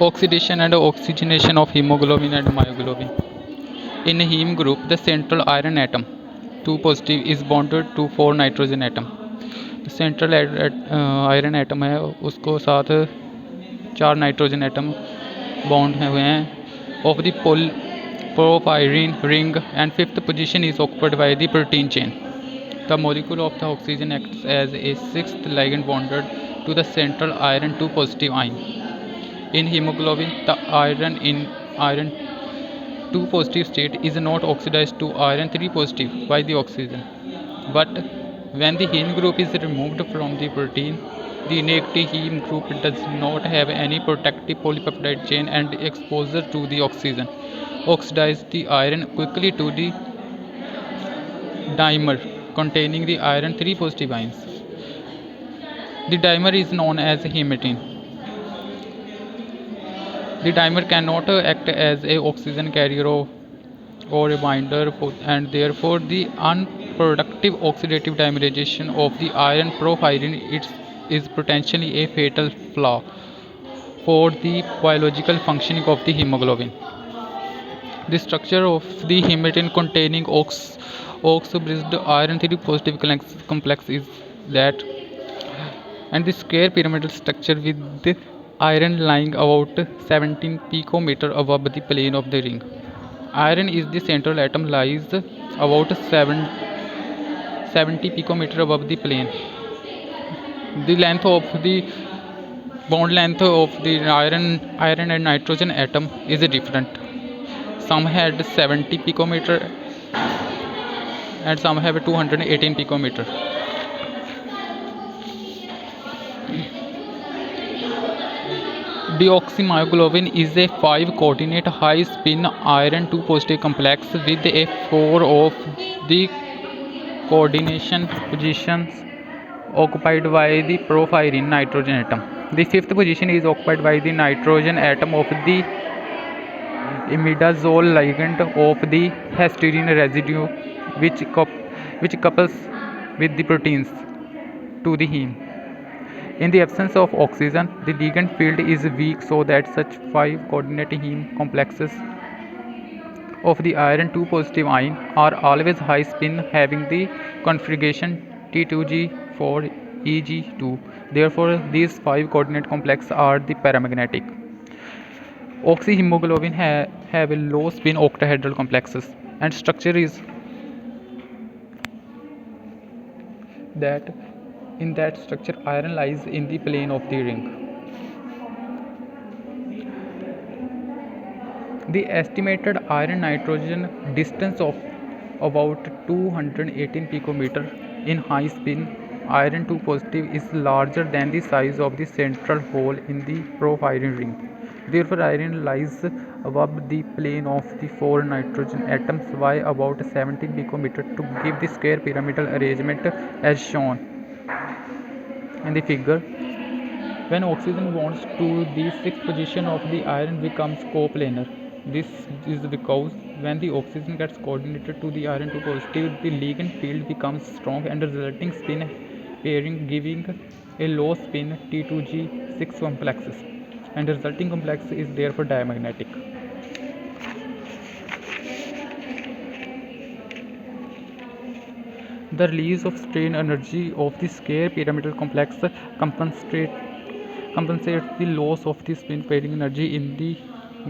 Oxidation and oxygenation of hemoglobin and myoglobin. In a heme group, the central iron atom, 2 positive, is bonded to 4 nitrogen atom. Central iron atom है उसको साथ 4 nitrogen atom bond हुए हैं of the porphyrin ring, and fifth position is occupied by the protein chain. The molecule of the oxygen acts as a sixth ligand bonded to the central iron 2 positive ion. In hemoglobin, the iron in iron 2 positive state is not oxidized to iron 3 positive by the oxygen. But when the heme group is removed from the protein, the inactive heme group does not have any protective polypeptide chain, and exposure to the oxygen oxidize the iron quickly to the dimer containing the iron 3 positive ions. The dimer is known as hematine. The dimer cannot act as a oxygen carrier or a binder, and therefore the unproductive oxidative dimerization of the iron porphyrin is potentially a fatal flaw for the biological functioning of the hemoglobin. The structure of the hematine containing oxo-bridged iron 3 positive complex is that, and the square pyramidal structure with the iron lying about 17 picometer above the plane of the ring. Iron is the central atom lies about 70 picometer above the plane. The length of the bond length of the iron and nitrogen atom is different. Some had 70 picometer and some have 218 picometer. Deoxymyoglobin is a 5-coordinate high-spin iron 2 positive complex with a 4 of the coordination positions occupied by the porphyrin nitrogen atom. The fifth position is occupied by the nitrogen atom of the imidazole ligand of the histidine residue, which couples with the proteins to the heme. In the absence of oxygen, the ligand field is weak, so that such 5-coordinate heme complexes of the iron 2 positive ion are always high spin, having the configuration T2G4Eg2. Therefore, these 5-coordinate complexes are the paramagnetic. Oxyhemoglobin have a low spin octahedral complexes, and structure is that in that structure iron lies in the plane of the ring. The estimated iron nitrogen distance of about 218 picometer in high spin iron 2 positive is larger than the size of the central hole in the porphyrin ring. Therefore, iron lies above the plane of the 4 nitrogen atoms by about 17 picometer to give the square pyramidal arrangement as shown in the figure. When oxygen bonds to the sixth position of the iron becomes coplanar. This is because when the oxygen gets coordinated to the iron 2 positive, the ligand field becomes strong and resulting spin pairing giving a low spin T2G6 complexes, and the resulting complex is therefore diamagnetic. The release of strain energy of the square pyramidal complex compensates the loss of the spin pairing energy in the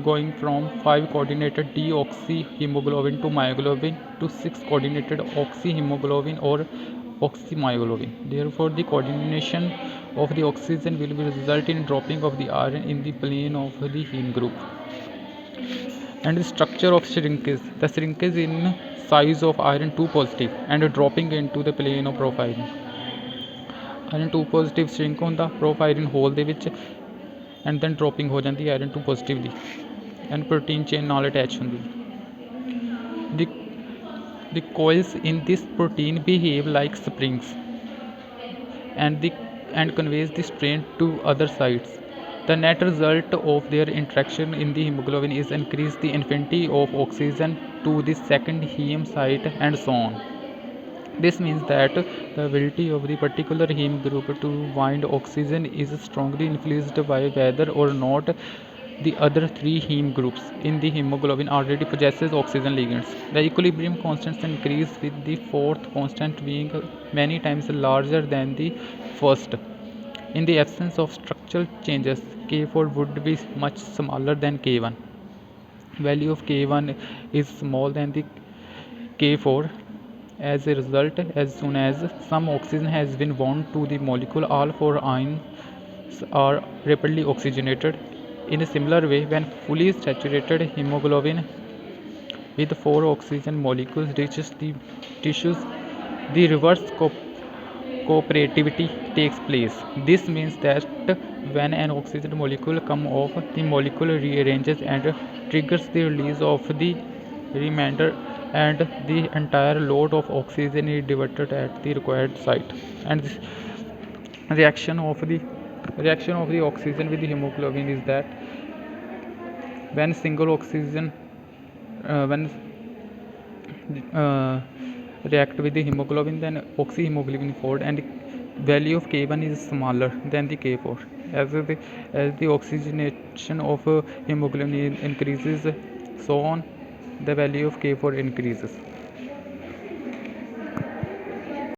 going from 5-coordinated deoxyhemoglobin to myoglobin to 6-coordinated oxyhemoglobin or oxymyoglobin. Therefore, the coordination of the oxygen will result in dropping of the iron in the plane of the heme group. And the structure of shrinkage. The shrinkage in size of iron 2 positive and dropping into the plane of porphyrin. Iron 2 positive shrink ਹੁੰਦਾ porphyrin hole ਦੇ ਵਿੱਚ and then dropping ਹੋ ਜਾਂਦੀ iron 2 positive the and protein chain ਨਾਲ attach ਹੁੰਦੀ. The coils in this protein behave like springs and conveys the strain to other sites. The net result of their interaction in the hemoglobin is increase the affinity of oxygen to the second heme site and so on. This means that the ability of the particular heme group to bind oxygen is strongly influenced by whether or not The other three heme groups in the hemoglobin already possesses oxygen ligands. The equilibrium constants increase with the fourth constant being many times larger than the first. In the absence of structural changes, K4 would be much smaller than K1. Value of K1 is small than the K4. As a result, as soon as some oxygen has been bound to the molecule, all four ions are rapidly oxygenated. In a similar way, when fully saturated hemoglobin with four oxygen molecules reaches the tissues, the reverse cooperativity takes place. This means that when an oxygen molecule comes off, the molecule rearranges and triggers the release of the remainder, and the entire load of oxygen is diverted at the required site. And this reaction of the reaction of the oxygen with the hemoglobin is that when single oxygen when uh, react with the hemoglobin, then oxyhemoglobin fold, and value of K1 is smaller than the K4. As the oxygenation of hemoglobin increases, so on, the value of K4 increases.